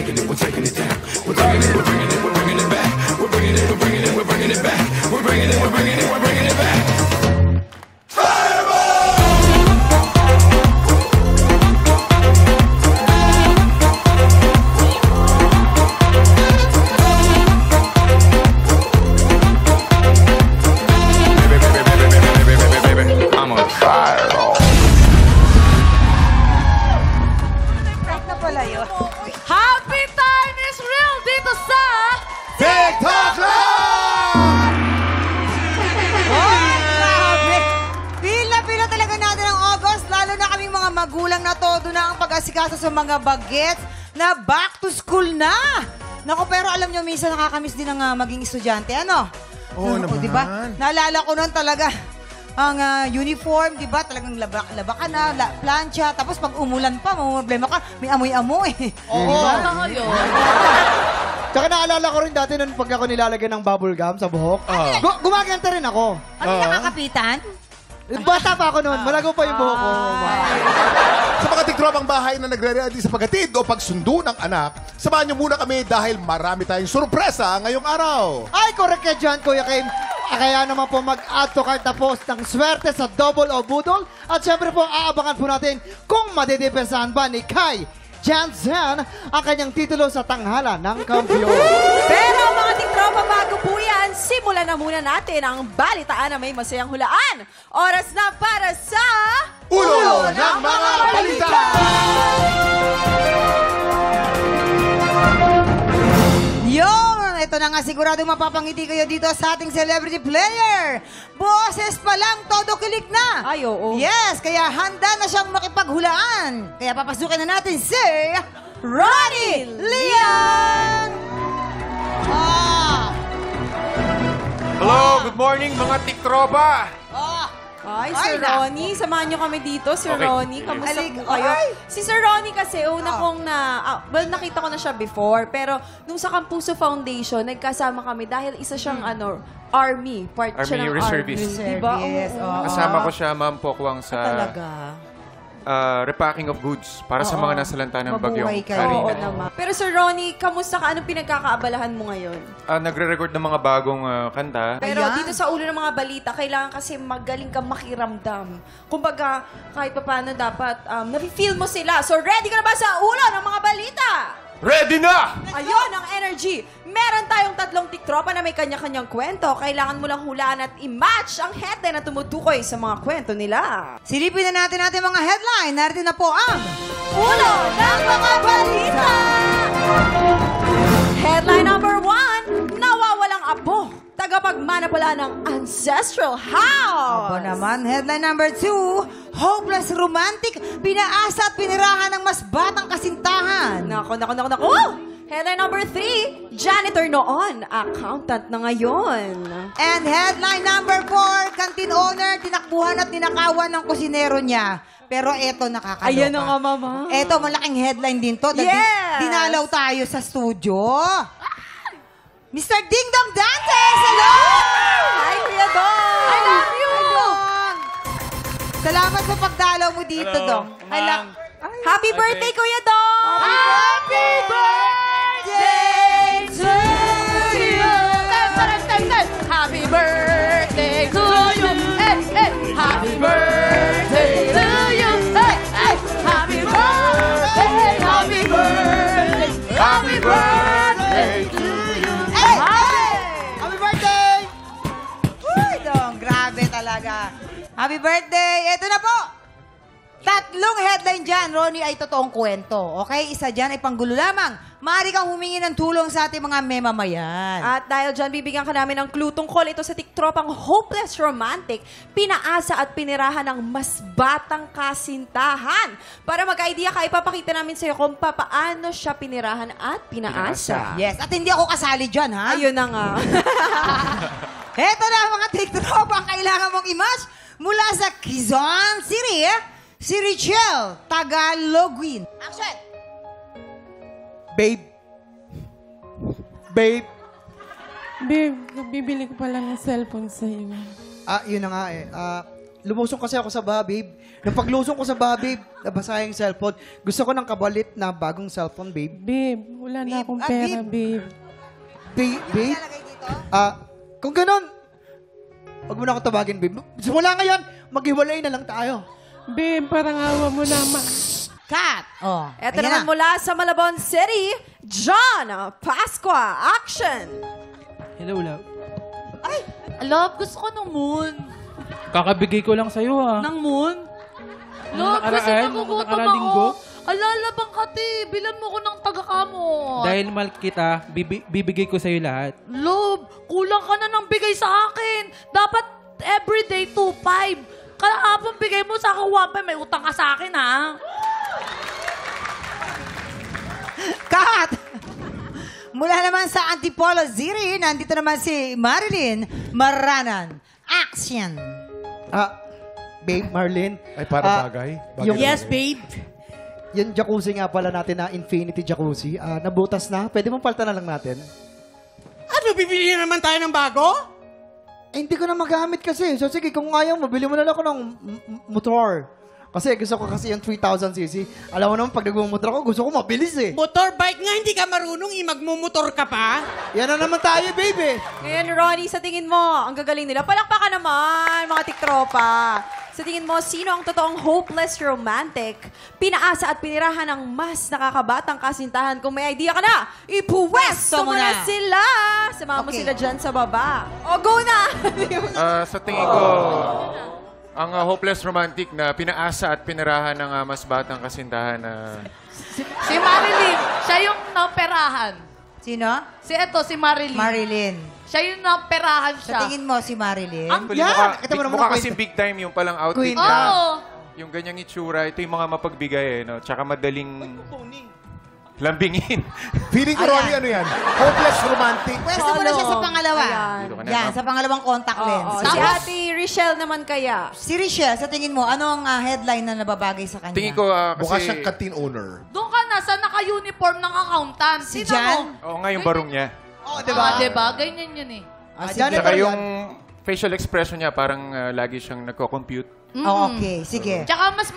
taking it, we're taking it down. We're taking it, we're bringing it, we're bringing it back. We're bringing it, we're bringing it, we're bringing it back. We're bringing it, we're bringing it, we're bringing it back. Happy time is real dito sa TikTok Live! Oh, grabe! Feel na talaga natin ang August, lalo na kaming mga magulang na todo na ang pag-asikaso sa mga bagets na back to school na. Naku, pero alam nyo, minsan nakakamiss din ang maging estudyante, ano? Oo naman. Diba? Naalala ko noon talaga ang uniform, di ba? Talagang laba ka na, plancha. Tapos pag umulan pa, problema ka, may amoy-amoy. Oo. Tsaka naalala ko rin dati nung pag ako nilalagyan ng bubble gum sa buhok. Gumaganta rin ako. Ano nakakapitan? Bata pa ako noon, malago pa yung buhok ko. Sa mga tiktropang bahay na nagre-ready sa paghatid o pagsundo ng anak, samahan niyo muna kami dahil marami tayong sorpresa ngayong araw. Ay, correct ka dyan, Kuya Kim. Kaya naman po mag-add to cart na post ng swerte sa double o budol. At syempre po, aabangan po natin kung madidepensahan ba ni Kai Jansen ang kanyang titulo sa tanghala ng kampiyon. Pero mga tiktropa, bago po yan, simulan na muna natin ang balitaan na may masayang hulaan. Oras na para sa... Ulo ng mga balita! Yun! Ito na nga sigurado mapapangiti kayo dito sa ating celebrity player. Boses pa lang, todo kilig na. Ay, oo. Yes, kaya handa na siyang makipaghulaan. Kaya papasukin na natin si Ronnie Leon! Hello, good morning mga tiktropa! Ay, Ay, Sir naku. Ronnie, samahan niyo kami dito. Sir Okay. Ronnie, kamusta Alik- po kayo? Ay! Si Sir Ronnie kasi, una kong well, nakita ko na siya before, pero nung sa Campuso Foundation, nagkasama kami dahil isa siyang, Army. Part siya ng Reservist. Army. Diba? Reservist, Oo. oo. Kasama ko siya, Ma'am Pokwang, sa Talaga. repacking of goods para sa mga nasalanta ng Mabuhay bagyong kayo. Oo Karina. naman. Pero Sir Ronnie, kamusta ka? Anong pinagkakaabalahan mo ngayon? Nagre-record ng mga bagong kanta. Pero Ayan. dito sa ulo ng mga balita, kailangan kasi magaling kang makiramdam. Kumbaga, kahit pa paano dapat, nafe-feel mo sila. So, ready ka na ba sa ulo ng mga balita? Ready na! Ayun, ang energy. Meron tayong 3 tiktropa na may kanya-kanyang kwento. Kailangan mo lang hulaan at i-match ang headline na tumutukoy sa mga kwento nila. Silipin na natin mga headline. Narito na po ang Ulo ng mga balita! Headline number 1, nawawalang apo. Tagapagmana pala ng ancestral house. Aba naman. Headline number 2, hopeless romantic, pinaasa at pinirahan ng mas batang kasintahan. Nako. Headline number 3, janitor noon, accountant na ngayon. And headline number 4, canteen owner, tinakbuhan at ninakawan ng kusinero niya. Pero eto, nakakaloka. Ayan na nga, Mama. Eto, malaking headline din to. Yes! Dinalaw tayo sa studio. Mr. Ding Dong Dantes! Hello! Hi, Kuya Dong! I love you! Hi, Dong! Salamat sa pagdalaw mo dito, Dong. Happy birthday, Kuya Dong! Happy birthday to you! Happy birthday to you! Hey, hey! Happy birthday to you! Hey, hey! Happy birthday! Happy birthday! Happy birthday to you! Hey! Hey! Happy birthday! Uy, Dong, grabe talaga. Happy birthday! Ito na po! 3 headline dyan, Ronnie, ay totoong kwento. Okay? Isa dyan ay panggulo lamang. Maaari kang humingi ng tulong sa ating mga memamayan. At dahil dyan, bibigyan ka namin ng clue tungkol ito sa tiktropang hopeless romantic, pinaasa at pinirahan ng mas batang kasintahan. Para mag-idea ka, ipapakita namin sa'yo kung paano siya pinirahan at pinaasa. Yes, at hindi ako kasali dyan, ha? Ayun na nga. Ito na ang mga tiktropa ang kailangan mong i-match mula sa Quezon City. Si Richelle Tagalogin. Action! Babe. Babe, bibili ko pala ng cellphone sa'yo. Yun na nga eh. lumusong kasi ako sa baha, babe. Nung paglusong ko sa baha, babe, nabasa yung cellphone. Gusto ko ng kabalit na bagong cellphone, babe. Babe, wala na akong pera, babe. Babe? Kung ganun, wag mo na ako tawagin, babe. Simula ngayon, maghiwalay na lang tayo. Babe, parang awa mo naman. Cut! Oh, Eto ayan naman na. mula sa Malabon City, John Pasqua. Action! Hello, love. Love, gusto ko ng moon. Kakabigay ko lang sa'yo, ha? Ng moon? Love, kasi nagugutom nakaraan linggo. ako. Alalabang kati, bilan mo ko ng tagakamot. Dahil mahal kita, bibigay ko sa'yo lahat. Love, kulang ka na ng bigay sa akin. Dapat everyday 2.5. Kahapon bigay mo sa akin 1.5. May utang ka sa akin, ha? Cut! Mula naman sa Antipolo City, nandito naman si Marilyn Maranan. Action! Babe, Marlene. Ay, para bagay. yung- Bagay. babe. Yung jacuzzi nga pala natin na Infinity Jacuzzi, nabutas na. Pwede mong palta na lang natin. Ano, bibili na naman tayo ng bago? Hindi ko na magamit kasi. So sige, kung ayaw, mabili mo na lang ako ng motor. Kasi gusto ko kasi yung 3,000cc. Alam mo naman, pag nagmumotor ako, gusto ko mabilis eh. Motorbike nga, hindi ka marunong, magmumotor ka pa. Yan na naman tayo, baby. Ngayon, Ronnie, sa tingin mo, ang gagaling nila. Palakpakan naman, mga tiktropa. Sa tingin mo, sino ang totoong hopeless romantic? Pinaasa at pinirahan ng mas nakakabatang kasintahan. Kung may idea ka na, ipuwesto mo na sila. Samahan mo Okay. sila dyan sa baba. O, go na! Sa tingin ko, ang hopeless romantic na pinaasa at pinirahan ng mas batang kasintahan na... Si Marilyn, siya yung naperahan. Sino? Si Marilyn. Marilyn. Siya yung naperahan Sa siya. tingin mo, si Marilyn? Actually, yan! Kita mo naman mukha ang kasi kwento. big time yung palang outfit. Queen. Oo. Yung ganyang itsura, ito yung mga mapagbigay eh, no? Tsaka madaling lambingin. Feeling ko, Ayan. Ronnie, ano yan? Hopeless romantic. Pwesto mo na siya sa Follow. pangalawa. Ayan. Dito ka na, Yan, ma'am. sa pangalawang contact lens. Si Ate Richelle naman kaya. Si Richelle, sa tingin mo, ano ang headline na nababagay sa kanya? Tingin ko Mukha kasi... siyang canteen owner. Doon ka na sa naka-uniform ng accountant. Si Tingnan Jan? mo. Oo nga, yung barong niya. Oh, Diba? Ganyan yun eh. Janet, Tsaka yan. yung facial expression niya, parang lagi siyang nagko-compute. Oh, okay, sige. Tsaka mas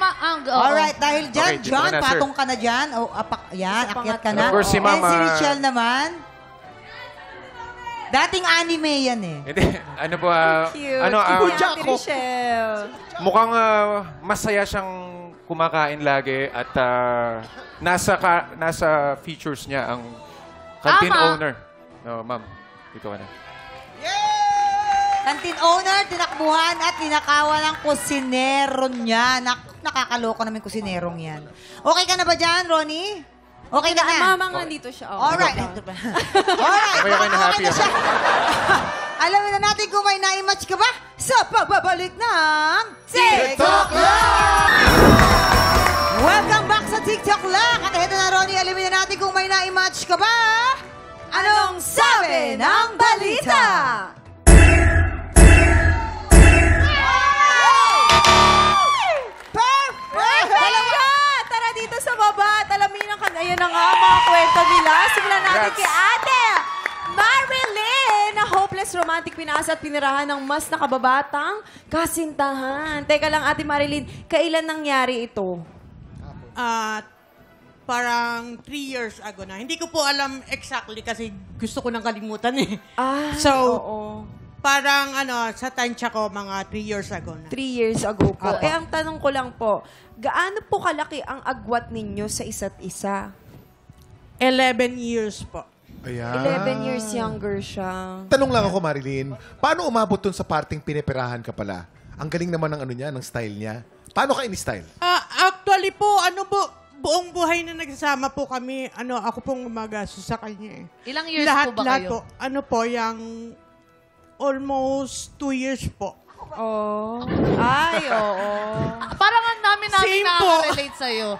Alright, dahil dyan, Okay, dito John, ka na, sir. patong ka na dyan. O, yan, akyat ka na. Of course, si And Mama- si Richelle naman, dating anime yan eh. Hindi, ano po, Cute. ano, Cute Ate Richelle. mukhang masaya siyang kumakain lagi at nasa features niya ang canteen Tama. owner. No, ma'am, dito ka na. Canteen owner, tinakbuhan at tinakawan ng kusinero niya. Nakakaloko naman yung kusinerong yan. Okay ka na ba dyan, Ronnie? Okay na na? Mamang nandito siya. Oh. Alright. Alright. Okay na, happy na ako. siya. Alamin na natin kung may na-match ka ba sa pagbabalik ng TikTok Lock! Welcome back sa TikTok Lock! At ito na, Ronnie, alamin na natin kung may na-match ka ba. Anong sabi ng balita? Perfect! Dalawa! Tara dito sa baba at alamin ang kanayan na nga mga kwento nila. Simulan natin Congrats. kay Ate Marilyn na hopeless romantic pinaasa at pinirahan ng mas nakababatang kasintahan. Teka lang, Ate Marilyn, kailan nangyari ito? Parang 3 years ago na. Hindi ko po alam exactly kasi gusto ko nang kalimutan eh. So, Parang sa tansya ko, mga 3 years ago na. 3 years ago po. Eh, ang tanong ko lang po, gaano po kalaki ang agwat ninyo sa isa't isa? 11 years po. Ayan. 11 years younger siya. Tanong lang ako, Marilyn. Paano umabot dun sa parting pinipirahan ka pala? Ang galing naman ng ng style niya. Paano ka in-style? Actually po, buong buhay na nagsasama po kami, ako pong gumagastos sa kanya eh. Ilang years lahat, po ba lahat kayo? po, yung almost 2 years po. Oh. Ay, oo. Parang ang namin Same po. nakaka-relate sa'yo.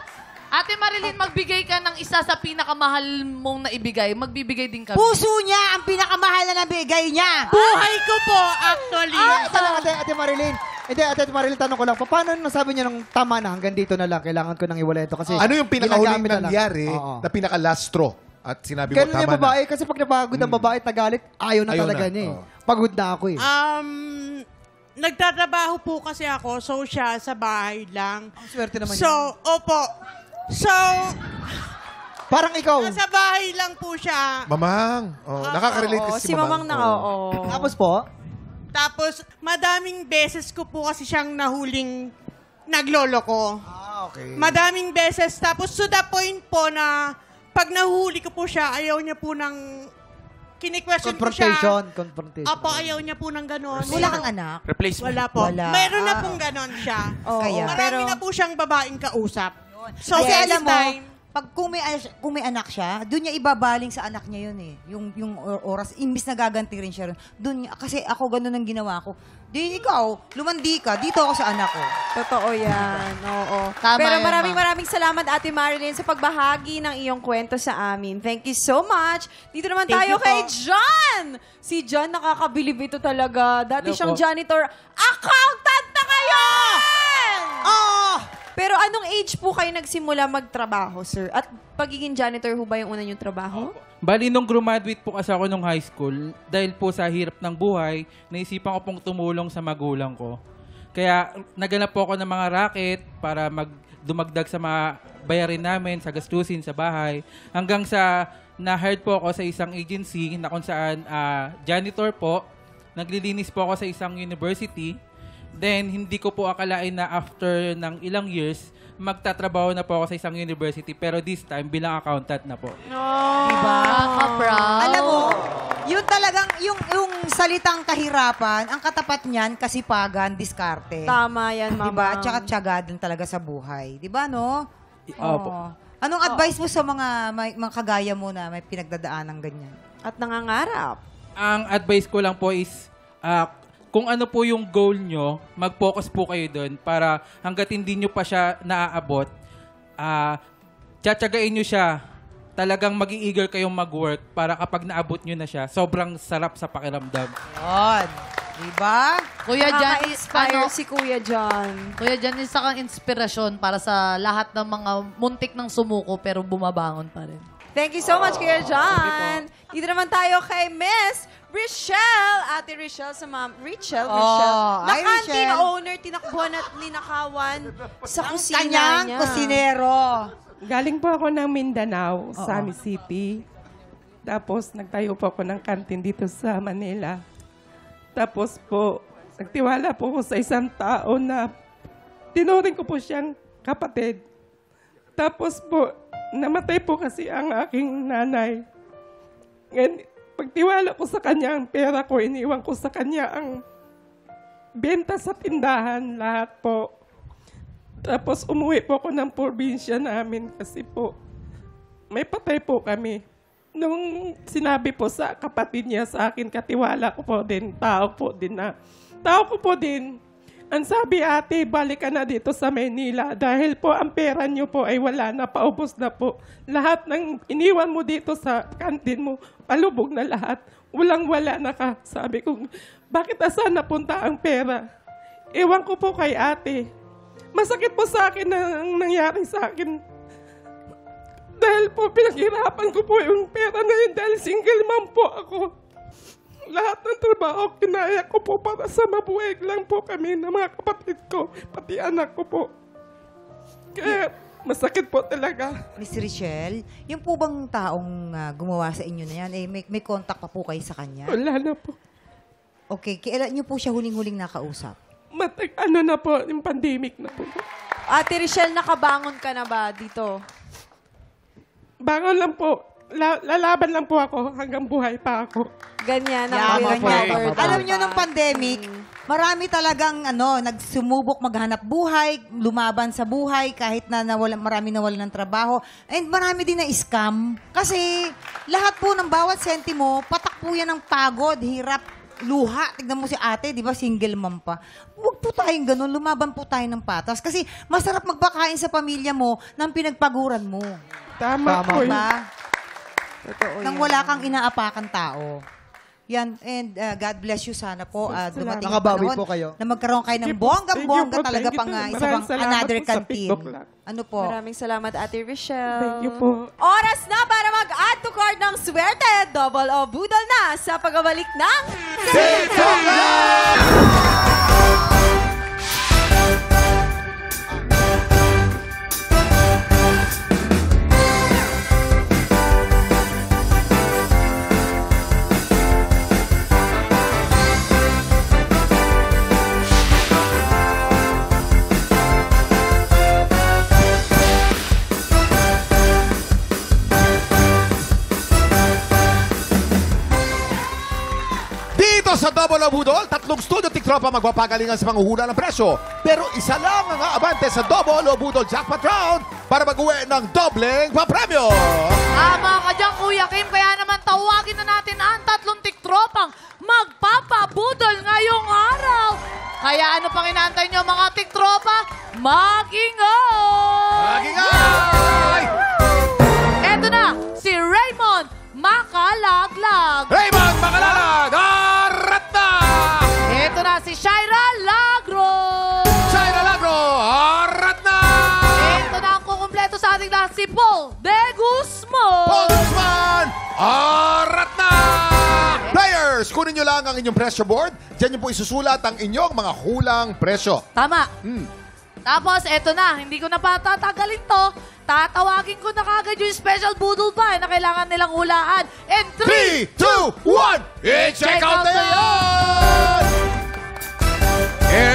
Ate Marilyn, magbigay ka ng isa sa pinakamahal mong naibigay. Magbibigay din kami. Puso niya ang pinakamahal na nabigay niya. Buhay ko po, actually. Ito lang, Ate Marilyn. Hindi, Ate Marilyn, tanong ko lang po, paano nasabi niya nung tama na, hanggang dito na lang, kailangan ko nang iwalay ito? Kasi Ano yung pinakahuling ginagamit na lang. nangyari Oo. na pinaka-last straw? At sinabi mo, Ganun tama yung babae, na. kasi pag napagod ang babae at nagalit, ayaw na Ayaw talaga na, niya eh. oo. Pagod na ako eh. nagtatrabaho po kasi ako, so siya sa bahay lang. Ang swerte naman So, opo. So, Parang ikaw. nasa bahay lang po siya. Mamang. Oh, nakaka-relate Oo, kasi si Mamang na, oo. Tapos po, Tapos, madaming beses ko po kasi siyang nahuling nagloloko. okay. Madaming beses. Tapos, to the point po na pag nahuli ko po siya, ayaw niya po ng kini-question ko siya. Confrontation. Apo, ayaw niya po ng ganon. Wala kang anak? Replacement. Wala po. Wala. Mayroon na pong ganon siya. Kaya. Marami na po siyang babaeng kausap. So, Kasi this alam mo, time, pag kung may anak siya, doon niya ibabaling sa anak niya yun eh. Yung oras, imbis na gaganti rin siya rin. Doon niya, kasi ako ganun ang ginawa ko. Di ikaw, lumandi ka, dito ako sa anak ko. Totoo yan. Oo. Tama Pero yan, maraming salamat, Ate Marilyn, sa pagbahagi ng iyong kwento sa amin. Thank you so much. Dito naman Thank tayo you kay po. John. Si John, nakakabilib ito talaga. Dati Hello siyang po. janitor. Accountant na ngayon! Oh! Pero anong age po kayo nagsimula magtrabaho, sir? At pagiging janitor ho ba yung una niyong trabaho? Bali, nung graduate po kasi ako nung high school, dahil po sa hirap ng buhay, naisipan ko pong tumulong sa magulang ko. Kaya naghanap po ako ng mga racket para dumagdag sa mga bayarin namin, sa gastusin sa bahay. Hanggang sa na-hired po ako sa isang agency na kung saan janitor po. Naglilinis po ako sa isang university. Then, hindi ko po akalain na after ng ilang years, magtatrabaho na po ako sa isang university. Pero this time, bilang accountant na po. Diba? Proud. Alam mo, yun talagang, yung salitang kahirapan, ang katapat niyan, kasipagan, diskarte. Tama yan, mama. Diba? Tsaka tiyaga din talaga sa buhay. Diba, no? Opo. Oo. Anong advice mo sa mga kagaya mo na may pinagdadaan ng ganyan? At nangangarap. Ang advice ko lang po is, kung ano po yung goal nyo, mag-focus po kayo doon para hanggat hindi nyo pa siya naaabot, tsatsagain nyo siya. Talagang mag-i-eager kayong mag-work para kapag naabot nyo na siya, sobrang sarap sa pakiramdam. Yun. Diba? Kuya Jan, Nakaka-inspire si Kuya John. Kuya Jan, isa kang inspirasyon para sa lahat ng mga muntik ng sumuko pero bumabangon pa rin. Thank you so much, Kuya John. Dito naman tayo kay Miss Richelle. Ate Richelle sa ma'am. Richelle. Na ay, canteen Richelle. owner, tinakbuhan at ninakawan sa kusina Kanyang niya. kusinero. Galing po ako ng Mindanao, Sami City. Tapos nagtayo po ako ng kantin dito sa Manila. Tapos po, nagtiwala po ako sa isang tao na tinuring ko po siyang kapatid. Tapos po, namatay po kasi ang aking nanay. Ngayon, pagtiwala ko sa kanya ang pera ko, iniwan ko sa kanya ang benta sa tindahan, lahat po. Tapos umuwi po ako ng probinsya namin kasi po may patay po kami. Nung sinabi po sa kapatid niya sa akin, katiwala ko po din, tao ko po din, ang sabi, ate, balik ka na dito sa Maynila dahil po ang pera niyo po ay wala na, paubos na po. Lahat ng iniwan mo dito sa kantin mo, palubog na lahat. Walang-wala na ka. Sabi ko, bakit asan napunta ang pera? Ewan ko po kay ate. Masakit po sa akin ang nangyari sa akin. Dahil po pinaghirapan ko po yung pera na yun dahil single mom po ako. Lahat ng trabaho, kinaya ko po para sa mabuhay lang po kami ng mga kapatid ko, pati anak ko po. Kaya masakit po talaga. Miss Richelle, yung po bang taong gumawa sa inyo na yan, may contact pa po kayo sa kanya? Wala na po. Okay, kailan niyo po siya huling-huling nakausap? Ano na po, yung pandemic na po. Ate Richelle, nakabangon ka na ba dito? Bangon lang po. Lalaban lang po ako hanggang buhay pa ako. Ganyan Yeah, ang ganyan. recovered. Alam niyo, nung pandemic, marami talagang nagsumubok maghanap buhay, lumaban sa buhay, kahit na marami nawalan ng trabaho. And marami din na scam. Kasi lahat po ng bawat sentimo, patak po yan ng pagod, hirap, luha. Tignan mo si ate, di ba, single mom pa. Huwag po tayong ganun, lumaban po tayo ng patas. Kasi masarap magbakain sa pamilya mo ng pinagpaguran mo. Tama po yun. Diba? Totoo Nang yan. wala kang inaapakan tao. Yan, and God bless you sana po. Dumating ang Nakabawi panahon po kayo. na magkaroon kayo ng Thank you po. bonggang-bongga Thank you po. talaga Thank you pang po. isa Maraming pang salamat another po sa canteen. feedback lang. Ano po? Maraming salamat, Ate Richelle. Thank you po. Oras na para mag-add to cart ng swerte. Double o budol na sa pagbabalik ng... TikTok Live! Sa Double o Budol, tatlong studio tiktropa magpapagalingan sa panghuhula ng presyo. Pero isa lang ang aabante sa Double o Budol Jackpot Round para mag-uwi ng dobleng papremyo. Tama ka dyan, Kuya Kim. Kaya naman tawagin na natin ang tatlong tiktropang magpapabudol ngayong araw. Kaya ano pang inaantay nyo mga tiktropa? Mag-ingay! Mag-ingay! Eto na, si Raymond Makalaglag. Raymond Makalaglag! Arat na! Eto na, si Shaira Lagro. Shaira Lagro! Arat na! Eto na ang kukumpleto sa ating lahat, si Paul De Guzman. Paul Guzman! Arat na! Players, kunin nyo lang ang inyong pressure board. Diyan nyo po isusulat ang inyong mga hulang presyo. Tama. Tapos, eto na, hindi ko na patatagalin to. Tatawagin ko na kagad yung special budol ba na kailangan nilang hulaan. And 3, 2, 1! I-check out na yan!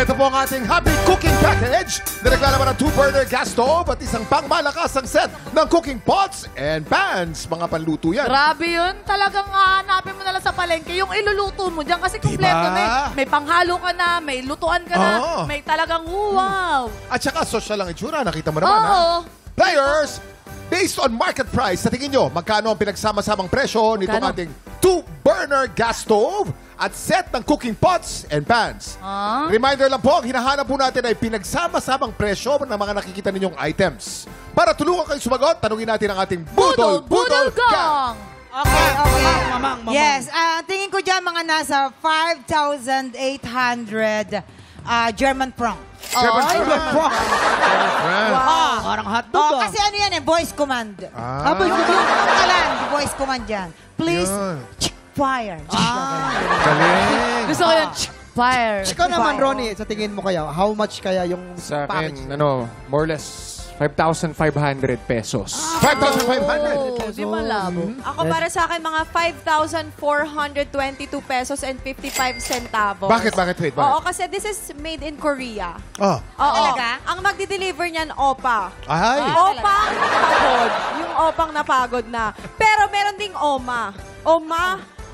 Ito po ang ating Happy Cooking Package na naglalaman ng 2-burner gas stove at isang pangmalakasang set ng cooking pots and pans. Mga panluto yan. Grabe yun. Talagang hanapin mo na lang sa palengke yung iluluto mo dyan kasi kumpleto na eh. May panghalo ka na, may lutuan ka na, may talagang wow. At saka social lang itsura. Nakita mo naman, ha? Players, based on market price, sa tingin nyo, magkano ang pinagsama-samang presyo nitong ating 2-burner gas stove at set ng cooking pots and pans? Reminder lang po, ang hinahanap po natin ay pinagsama-samang presyo ng mga nakikita ninyong items. Para tulungan kayo sumagot, tanungin natin ang ating Budol Gang! Okay. Yes, tingin ko dyan mga nasa 5,800 German franc. German franc. Parang hotdog. Kasi ano yan voice command. Voice command. Voice command yan. Please, fire. Gusto ko yung fire. Ikaw naman, Ronnie, sa tingin mo kaya, how much kaya yung Sa package? akin, more or less, 5,500 pesos. 5,500. Di malabo. Ako para sa akin, mga 5,422 pesos and 55 centavos. Bakit? Wait, bakit? Oo, kasi this is made in Korea. Oh. Oo. Talaga? Ang magdi-deliver niyan, OPA. Ay. Opang napagod. Yung opang napagod na. Pero meron ding OMA.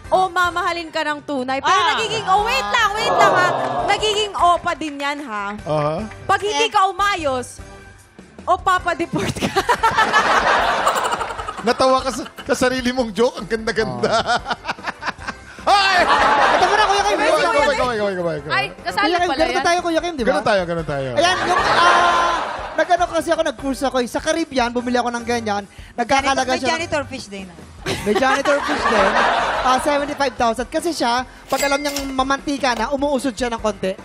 OMA, mahalin ka ng tunay. Pero nagiging, wait lang ha. Nagiging OPA din yan ha. Pag hindi ka umayos, papadeport ka. Natawa ka sa sarili mong joke. Ang ganda-ganda. Ay! Ito mo na, Kuya Kim. Gaway. Ay, kasali Kuya Kim, pala ganito yan. tayo, Kuya Kim, di ba? Ganun tayo. Ayan, yung, nag-ano kasi ako, nag-cruise ako. Sa Caribbean, bumili ako ng ganyan. Nagkakalaga May siya. janitor fish day na. May janitor fish din. 75,000. Kasi siya, pag alam niyang mamantika na, umuusod siya ng konti.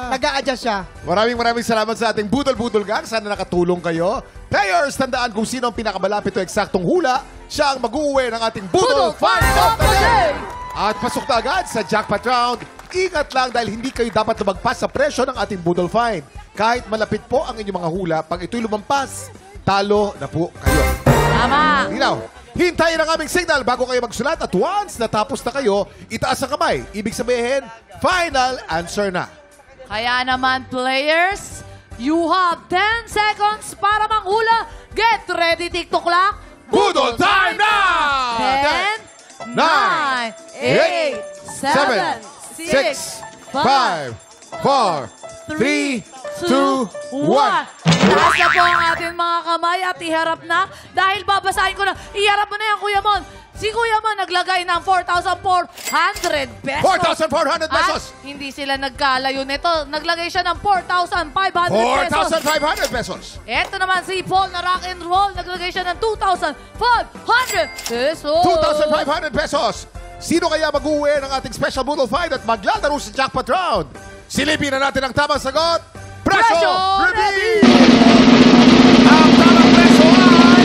Nag-a-adjust siya. Maraming salamat sa ating Budol Gang. Sana nakatulong kayo. Players, tandaan kung sino ang pinakamalapit o eksaktong hula, siya ang mag-uwi ng ating Budol Find of the Day! At pasok na agad sa Jackpot Round. Ingat lang dahil hindi kayo dapat lumagpas sa presyo ng ating Budol Find. Kahit malapit po ang inyong mga hula, pag ito'y lumampas, talo na po kayo. Tama. Linaw. Hintayin ang aming signal bago kayo magsulat at once natapos na kayo, itaas ang kamay. Ibig sabihin, final answer na. Kaya naman, players, you have 10 seconds para manghula. Get ready, TikTok clock. Budol time na! 10, 9, 8, 7, 6, 5, 4, 3, 2, 1. Taas na po ang ating mga kamay at iharap na. Dahil babasahin ko na, iharap mo na yan, Kuya Mon. Si Kuya Mon naglagay ng 4,400 pesos. 4,400 pesos. At hindi sila nagkalayo nito. Naglagay siya ng 4,500 pesos. 4,500 pesos. Ito naman si Paul na rock and roll. Naglagay siya ng 2,500 pesos. 2,500 pesos. Sino kaya mag-uwi ng ating special Budol Find at maglalaro sa Jackpot Round? Silipin na natin ang tamang sagot. Presyo reveal! Ang tamang presyo ay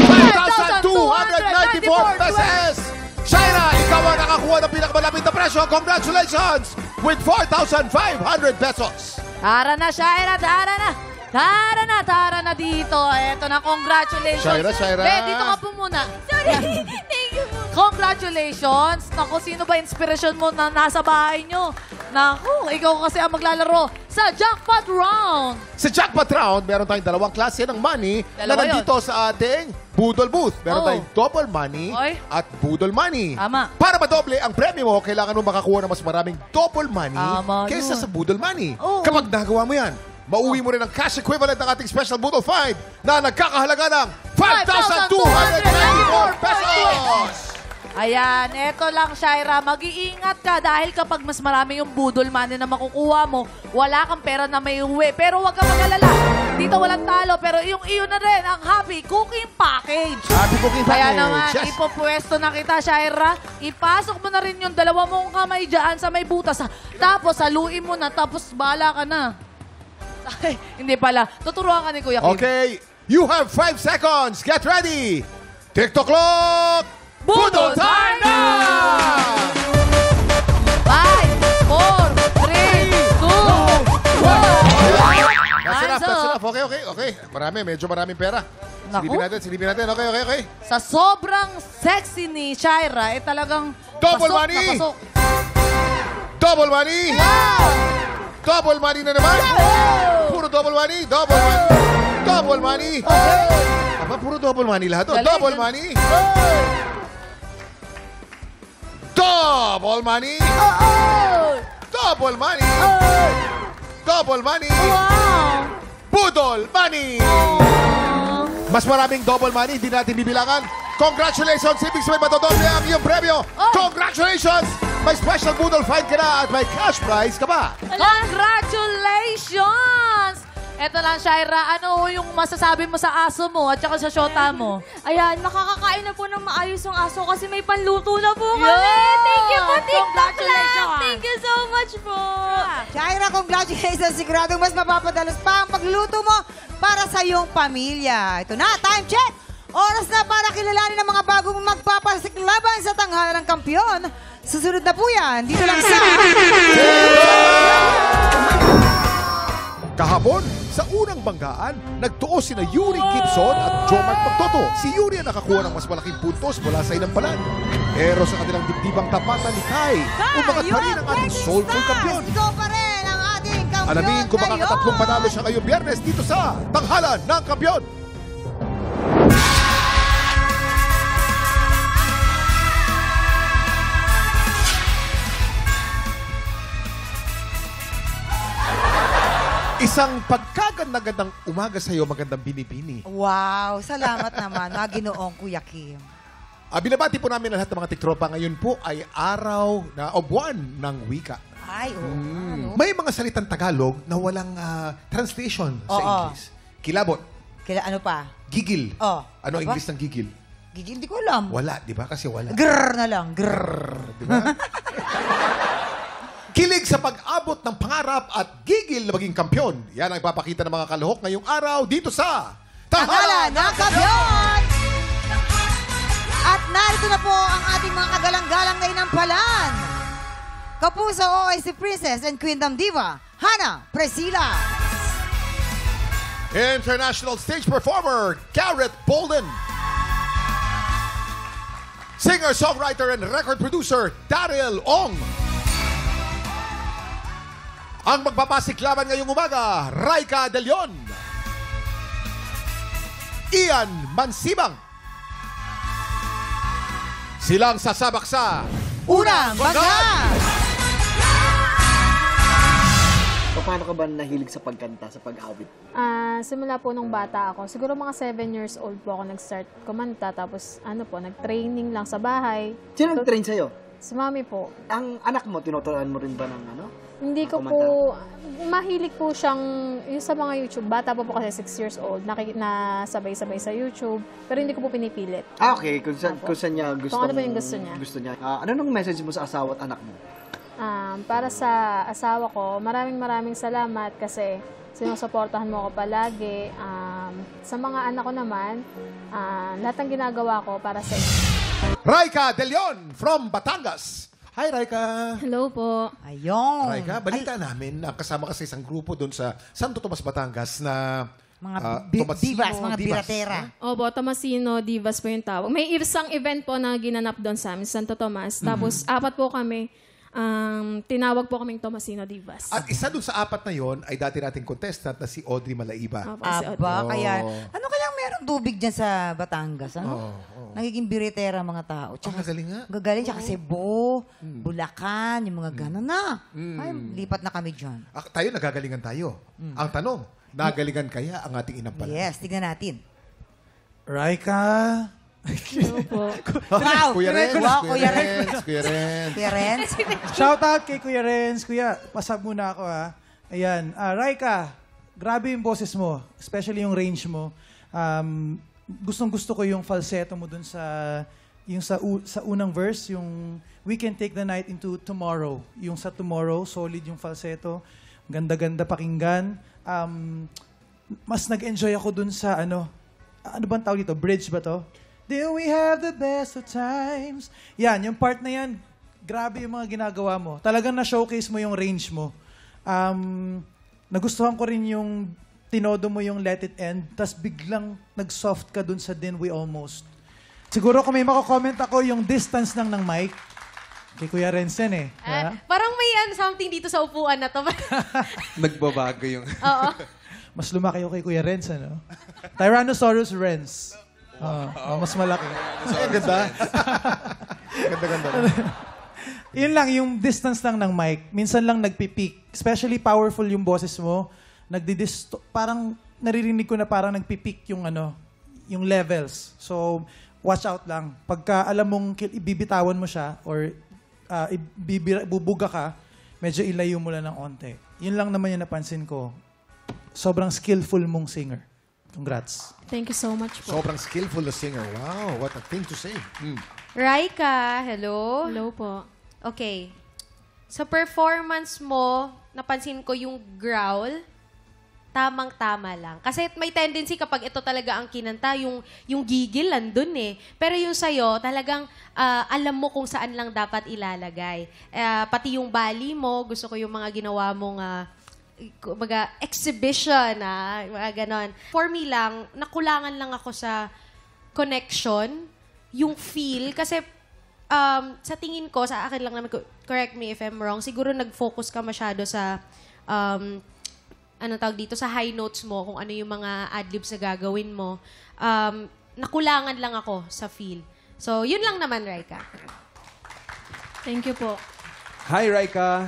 5,294 pesos! Shaira, ikaw ang nakakuha ng pinakamalapit na presyo. Congratulations! with 4,500 pesos. Tara na, Shaira, tara na. Tara na dito. Eto na, congratulations. Shaira. Dito ka po muna. Sorry. Thank you. Congratulations. Naku, sino ba inspirasyon mo na nasa bahay nyo? Naku, ikaw kasi ang maglalaro sa jackpot round. Sa jackpot round, meron tayong dalawang klase ng money na Dalawa nandito sa ating Budol Booth. Meron tayong double money Oy. at Budol money. Tama. Para madoble ang premyo mo, kailangan mo makakuha ng mas maraming double money Tama kaysa yun. sa Budol money. Oo. Kapag nagawa mo yan, mauwi mo rin ang cash equivalent ng ating special Budol Find na nagkakahalaga ng 5,294 pesos! Ayan, eto lang, Shaira. Mag-iingat ka dahil kapag mas marami yung budol money na makukuha mo, wala kang pera na may uwi. Pero huwag ka mag-alala. Dito walang talo, pero yung iyo na rin, ang Happy Cooking Package. Happy Cooking Kaya Package, naman, yes. ipopwesto na kita, Shaira. Ipasok mo na rin yung dalawa mong kamay dyan sa may butas. Tapos, haluin mo na, tapos bala ka na. Ay, hindi pala. Tuturuan ka ni Kuya Kim. Okay, you have 5 seconds. Get ready. TikTok clock. Budol time na! 5, 4, 3, 2, 1. That's enough. Okay. Medyo maraming pera. Naku. Silipin natin. Okay. Sa sobrang sexy ni Shaira, talagang Double pasok money! na pasok. Double money. Double money na naman. Puro double money. Double money. Aba, puro double money lahat. Galing. Double money. Double money. Double money. Double money. Wow! Budol money. Mas maraming double money, hindi natin bibilangan. Congratulations! Ibig sabihin matodoble ang iyong premyo. Congratulations! May special Budol Find ka na at may cash prize ka pa. Congratulations! Eto lang, Shaira, ano yung masasabi mo sa aso mo at saka sa shota mo? Ayan, makakakain na po ng maayos yung aso kasi may panluto na po kami. Yeah! Thank you po, TikTok Congratulations. Lang. Thank you so much po. Shaira, congratulations. Siguradong mas mapapadalos pa ang pagluto mo para sa iyong pamilya. Ito na, time check. Oras na para kilalanin ang mga bagong magpapasiklaban sa tanghalan ng kampiyon. Susunod na po yan. Dito lang sa... Kahapon, sa unang banggaan, nagtuo sina Yuri Gibson at Jomart Magtoto. Si Yuri ang nakakuha ng mas malaking puntos mula sa inampalan. Pero sa kanilang dibdibang tapatan ni Kai, umangat pa rin ang ating soulful kampiyon. Ikaw pa rin ang ating kampiyon. Alamin kung ngayon. makakatatlong panalo siya ngayong Biyernes dito sa Tanghalan ng Kampiyon. Isang pagkagandang umaga sa iyo, magandang binibini. Wow, salamat naman, mga Ginoong Kuya Kim. Binabati po namin ang lahat ng mga tiktropa. Ngayon po ay araw na o buwan ng wika. Ay, oo. May mga salitang Tagalog na walang translation sa Oo. English. Kilabot, Ano pa? gigil. Oh, Ano ang aba? English ng gigil? Gigil, di ko alam. Wala, di ba? Kasi wala. Grrr na lang, grrr. Di ba? Kilig sa pag-abot ng pangarap at gigil na maging kampyon. Yan ang ipapakita ng mga kalahok ngayong araw dito sa Tanghalan ng Kampiyon! At narito na po ang ating mga kagalang-galang na inampalan. Kapuso OIC Princess and Queendom Diva, Hannah Priscilla. International stage performer, Garrett Bolden. Singer, songwriter, and record producer, Daryl Ong. Ang magpapasiklaban ngayong umaga, Raika De Leon. Ian Mansibang. Silang sasabak sa Unang Bangga! Paano ka ba nahilig sa pagkanta, sa pag-awit? Simula po nung bata ako. Siguro mga 7 years old po ako nag-start kumanta. Tapos nag-training lang sa bahay. Sino nag-train sa'yo? Si mami po. Ang anak mo, tinuturuan mo rin ba ng ano? Hindi ko kumanta? po, mahilig po siyang, yung sa mga YouTube, bata po kasi 6 years old, sabay-sabay sa YouTube, pero hindi ko po pinipilit. Okay. Kung saan niya gusto. Kung ano ba yung gusto niya. Ano nung message mo sa asawa at anak mo? Para sa asawa ko, maraming salamat kasi sinusuportahan mo ako palagi. Sa mga anak ko naman, lahat ng ginagawa ko para sa inyo. Raika De Leon from Batangas. Hi, Raika! Hello po. Ayun. Raika, balita namin na kasama ka sa isang grupo doon sa Santo Tomas, Batangas na Mga Tomasino divas, mga biratera. Opo, Tomasino, Divas po yung tawag. May isang event po na ginanap doon sa amin, Santo Tomas. Tapos, 4 po kami. Tinawag po kaming Tomasino Divas. At isa doon sa 4 na yon ay dati nating contestant na si Audrey Malaiba. Opo, si Audrey. Aba, kaya, ano kayang meron tubig dyan sa Batangas? Ano? Nagiging biritera mga tao. Ang gagaling nga. Gagaling, tsaka Cebu, Bulacan, yung mga gano'n na. Ay, lipat na kami dyan. Tayo, nagagalingan tayo. Ang tanong, nagalingan kaya ang ating inang pala? Yes, tignan natin. Raika. Hello po. Wow! Kuya Renz, Wow, Kuya Renz, Kuya Renz. Kuya Renz. Shout out kay Kuya Renz. Kuya, pasab muna ako ha. Ayan. Raika, grabe yung boses mo. Especially yung range mo. Gustong-gusto ko yung falsetto mo dun sa unang verse, yung We Can Take the Night into Tomorrow. Yung sa Tomorrow, solid yung falsetto. Ganda-ganda pakinggan. Mas nag-enjoy ako dun sa ano bang tawag dito? Bridge ba to? Do we have the best of times? Yan, yung part na yan, grabe yung mga ginagawa mo. Talagang na-showcase mo yung range mo. Nagustuhan ko rin yung tinodo mo yung Let It End, tas biglang nag-soft ka dun sa Then We Almost. Siguro kung may makakomment ako, yung distance lang ng mic, kay Kuya Renz yan eh. Parang may something dito sa upuan na to. Nagbabago yung... Oo. Mas lumaki ako kay Kuya Renz, ano? Tyrannosaurus Renz. Mas malaki. Ay, ganda. Ganda-ganda. Yun lang, yung distance lang ng mic. Minsan lang nagpipeak. Especially powerful yung boses mo. Parang naririnig ko na parang nagpipeak yung yung levels. So, watch out lang. Pagka alam mong ibibitawan mo siya or bubuga ka, medyo ilayo mo lang ng onte. Yun lang naman yung napansin ko. Sobrang skillful mong singer. Congrats. Thank you so much po. Sobrang skillful na singer. Wow, what a thing to say. Raika, hello? Hello po. Okay. Sa performance mo, napansin ko yung growl, tamang-tama lang. Kasi may tendency kapag ito talaga ang kinanta, yung gigil nandun eh. Pero yung sa'yo, talagang alam mo kung saan lang dapat ilalagay. Pati yung bali mo, gusto ko yung mga ginawa mong exhibition, mga ganon. For me lang, nakulangan lang ako sa connection, yung feel, kasi sa tingin ko, sa akin lang naman, correct me if I'm wrong, siguro nag-focus ka masyado sa tawag dito, sa high notes mo, kung ano yung mga adlibs na gagawin mo. Nakulangan lang ako sa feel. So, yun lang naman, Raika. Thank you po. Hi, Raika.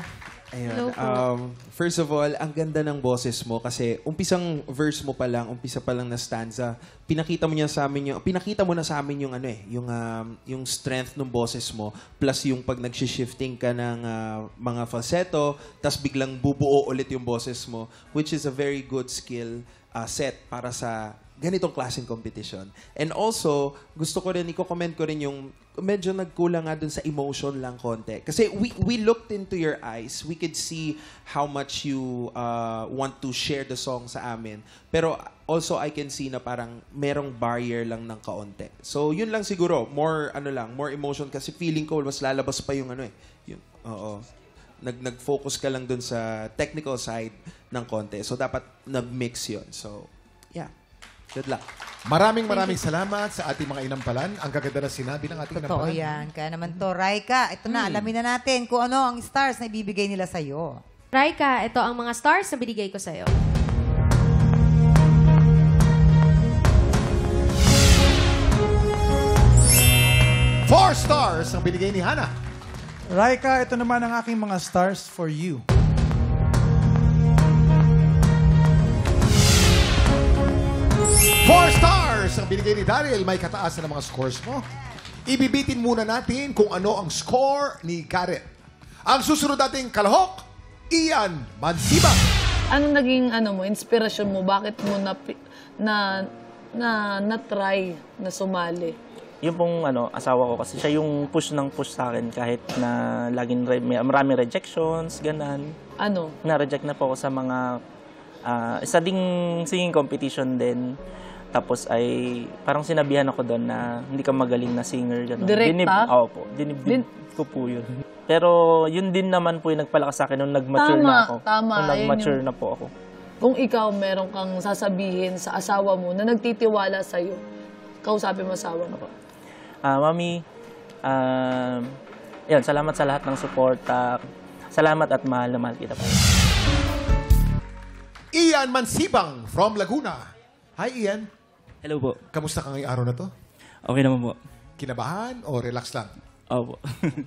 Ayan. Hello po. First of all, ang ganda ng boses mo kasi umpisang verse mo pa lang, umpisa pa lang na stanza, pinakita mo na sa amin yung strength ng boses mo plus yung pag nag-shifting ka ng mga falsetto, tas biglang bubuo ulit yung boses mo, which is a very good skill set para sa ganitong klaseng competition. And also, gusto ko rin, i-comment ko rin yung medyo nagkulang nga dun sa emotion lang konti. Kasi we looked into your eyes. We could see how much you want to share the song sa amin. Pero also, I can see na parang merong barrier lang ng kaunti. So, yun lang siguro. More emotion. Kasi feeling ko, mas lalabas pa yung nag-focus ka lang dun sa technical side ng konti. So, dapat nag-mix yun. So, yeah. Good luck. Maraming salamat sa ating mga inampalan. Ang gaganda na sinabi ng ating Totoo inampalan. yan. Kaya naman to, Raika, ito na, alamin na natin kung ano ang stars na ibibigay nila sa'yo. Raika, ito ang mga stars na binigay ko sa'yo. Four stars ang binigay ni Hana. Raika, ito naman ang aking mga stars for you. Four stars ang binigay ni Daryl. May kataasan ng mga scores mo. Ibibitin muna natin kung ano ang score ni Garrett. Ang susunod nating kalahok, Ian Mansiba. Ano naging inspirasyon mo? Bakit mo na-try na sumali? Yung pong asawa ko kasi siya yung push ng push sa akin kahit na laging maraming rejections, ganan. Ano? Na-reject na po ako sa mga isa ding singing competition din. Tapos ay parang sinabihan ako doon na hindi ka magaling na singer. Ganun. Direkta? Opo. Dinibdib ko po yun. Pero yun din naman po yung nagpalakas sa akin nung nag-mature Tama, na ako. tama. Nung nag-mature Ayun na po ako. Kung ikaw meron kang sasabihin sa asawa mo na nagtitiwala sa'yo, kausapin mo asawa mo. Mami, yun, salamat sa lahat ng support. Salamat at mahal na mahal kita po. Ian Mansibang from Laguna. Hi, Ian. Hello po. Kamusta ka ngayong araw na to? Okay naman po. Kinabahan o relax lang? Opo.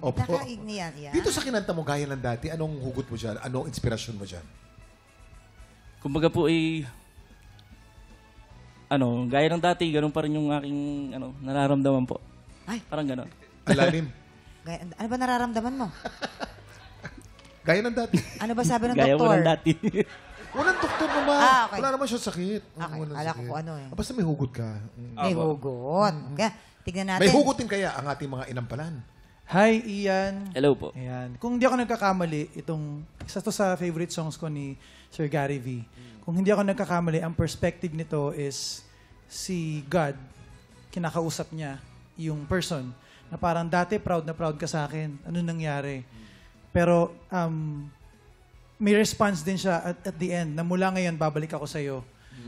Opo. Nakaigni yan. Dito sa kinanta mo, gaya ng dati, anong hugot mo dyan? Anong inspirasyon mo dyan? Kumbaga po gaya ng dati, ganun pa rin yung aking nararamdaman po. Ay. Parang ganun. Alalim. Ano ba nararamdaman mo? Gaya ng dati. Ano ba sabi ng Gaya doktor? mo ng dati. Walang doktor naman. Okay. Wala naman siya sakit. Okay. Walang Akala ko sakit. kung ano eh. Basta may hugot ka. May hugot. Kaya, tignan natin. May hugot din kaya ang ating mga inampalan. Hi, Ian. Hello po. Ayan. Kung hindi ako nagkakamali, isa to sa favorite songs ko ni Sir Gary V. Kung hindi ako nagkakamali, ang perspective nito is si God, kinakausap niya yung person na parang dati proud na proud ka sa akin. Ano nangyari? Pero may response din siya at the end na mula ngayon babalik ako sa'yo.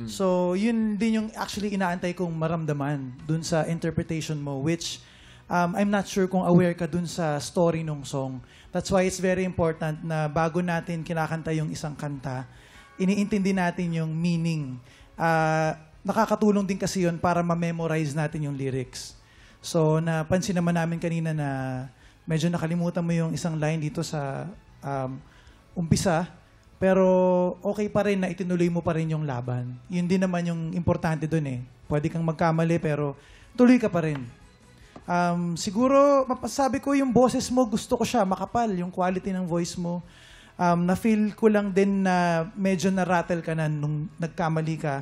So yun din yung actually inaantay kong maramdaman dun sa interpretation mo, which I'm not sure kung aware ka dun sa story nung song. That's why it's very important na bago natin kinakanta yung isang kanta, iniintindi natin yung meaning. Nakakatulong din kasi yun para ma-memorize natin yung lyrics. So napansin naman namin kanina na medyo nakalimutan mo yung isang line dito sa umpisa, pero okay pa rin na itinuloy mo pa rin yung laban. Yun din naman yung importante dun eh. Pwede kang magkamali pero tuloy ka pa rin. Siguro, mapasabi ko yung boses mo, gusto ko siya, makapal, yung quality ng voice mo. Na-feel ko lang din na medyo na-rattle ka na nung nagkamali ka.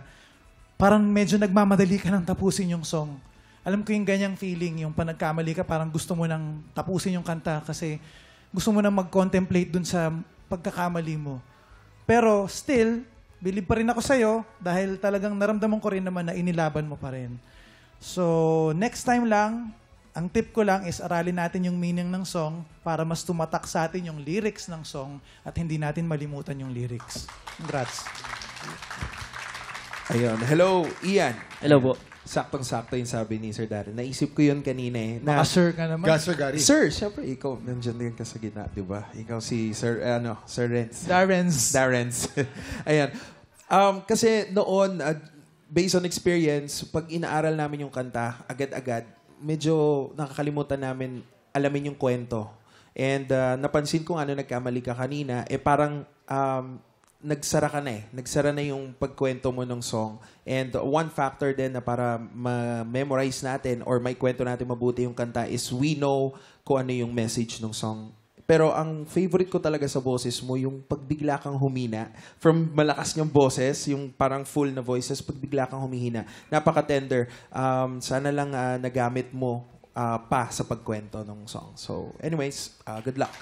Parang medyo nagmamadali ka nang tapusin yung song. Alam ko yung ganyang feeling, yung panagkamali ka, parang gusto mo nang tapusin yung kanta kasi gusto mo nang mag-contemplate dun sa pagkakamali mo. Pero still, believe pa rin ako sa'yo dahil talagang naramdaman ko rin naman na inilaban mo pa rin. So, next time lang, ang tip ko lang is aralin natin yung meaning ng song para mas tumatak sa atin yung lyrics ng song at hindi natin malimutan yung lyrics. Congrats. Ayun. Hello, Ian. Hello po. Saktong-sakto yung sabi ni Sir Darren. Naisip ko yun kanina eh. Baka sir ka naman. Sir Gary. Sir, syempre, ikaw, nandiyan din ka sa gitna, di ba? Ikaw si Sir, Sir Renz. Darrenz. Ayan. Kasi noon, based on experience, pag inaaral namin yung kanta, agad-agad, medyo nakakalimutan namin alamin yung kwento. And napansin ko ano nagkamali ka kanina, parang nagsara ka na eh. Nagsara na yung pagkwento mo ng song. And one factor din na para ma-memorize natin or may kwento natin mabuti yung kanta is we know kung ano yung message ng song. Pero ang favorite ko talaga sa boses mo, yung pagbigla kang humina. From malakas niyang boses, yung parang full na voices, pagbigla kang humihina. Napaka-tender. Sana lang nagamit mo pa sa pagkwento ng song. So, anyways, good luck.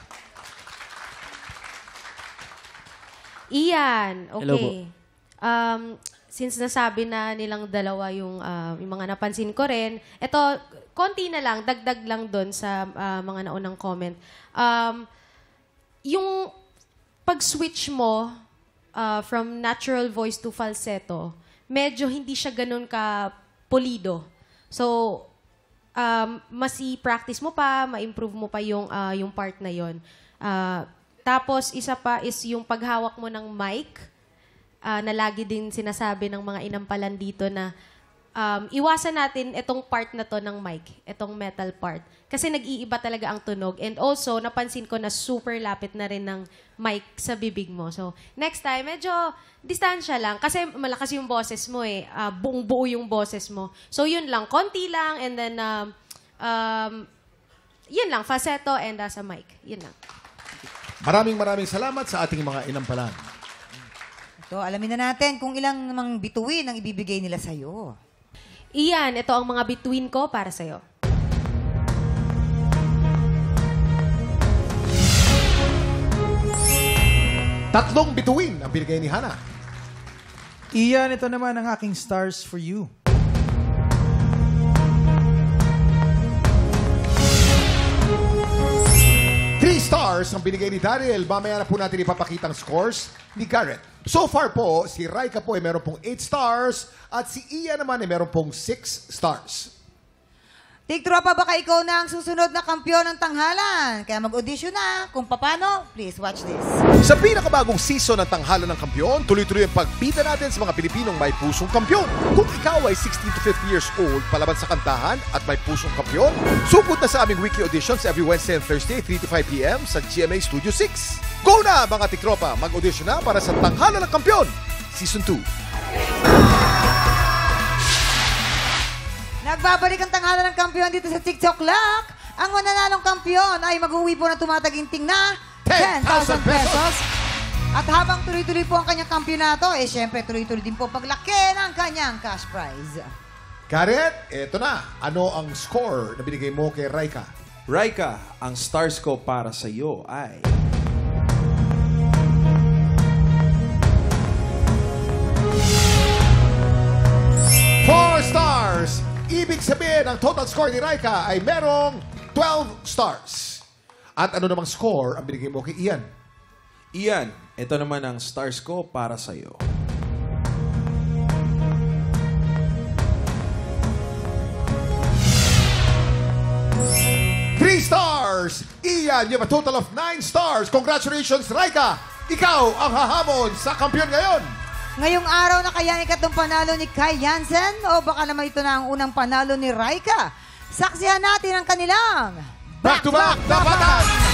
Ian, okay. Hello po. Since nasabi na nilang dalawa yung mga napansin ko rin, ito, konti na lang, dagdag lang doon sa mga naunang comment. Yung pag-switch mo from natural voice to falsetto, medyo hindi siya ganun ka polido. So, mas i-practice mo pa, ma-improve mo pa yung part na yon. Tapos, isa pa is yung paghawak mo ng mic, na lagi din sinasabi ng mga inampalan dito na iwasan natin itong part na to ng mic, itong metal part. Kasi nag-iiba talaga ang tunog. And also, napansin ko na super lapit na rin ng mic sa bibig mo. So, next time, medyo distansya lang. Kasi malakas yung boses mo eh. Buong-buo yung boses mo. So, yun lang. Konti lang. And then, yun lang. Falsetto and sa mic. Yun lang. Maraming salamat sa ating mga inampalan. Ito, alamin na natin kung ilang namang bituin ang ibibigay nila sa'yo. Iyan, ito ang mga bituin ko para sa'yo. Tatlong bituin ang binigay ni Hana. Iyan, ito naman ang aking stars for you. 3 stars ang binigay ni Daniel. Mamaya na po natin ipapakita ang scores ni Garrett. So far po, si Raika po ay meron pong 8 stars at si Ian naman ay meron pong 6 stars. Tiktropa, baka ikaw na ang susunod na kampiyon ng tanghalan. Kaya mag-audition na. Kung paano, please watch this. Sa pinakabagong season ng Tanghalan ng Kampiyon, tuloy-tuloy ang pagbida natin sa mga Pilipinong may pusong kampiyon. Kung ikaw ay 16 to 50 years old, palaban sa kantahan at may pusong kampiyon, supot na sa aming weekly auditions every Wednesday and Thursday, 3 to 5 p.m. sa GMA Studio 6. Go na mga tiktropa! Mag-audition na para sa Tanghalan ng Kampiyon, Season 2. Nagbabalik ang tanghalan ng kampiyon dito sa TikTok Lock. Ang mananalong kampiyon ay mag-uwi po ng tumataginting na 10,000 pesos. At habang tuloy-tuloy po ang kanyang kampiyonato, syempre tuloy-tuloy din po paglaki ng kanyang cash prize. Garrett, eto na. Ano ang score na binigay mo kay Raika? Raika, ang stars ko para sa iyo ay... Stars. Ibig sabihin, ang total score ni Raika ay merong 12 stars. At ano namang score ang binigay mo kay Ian? Ian, ito naman ang stars ko para sa iyo. Three stars! Ian, you have a total of 9 stars. Congratulations, Raika! Ikaw ang hahamon sa kampiyon ngayon. Ngayong araw na kaya ikatlong panalo ni Kai Jansen o baka naman ito na ang unang panalo ni Raika. Saksihan natin ang kanilang back-to-back na patas!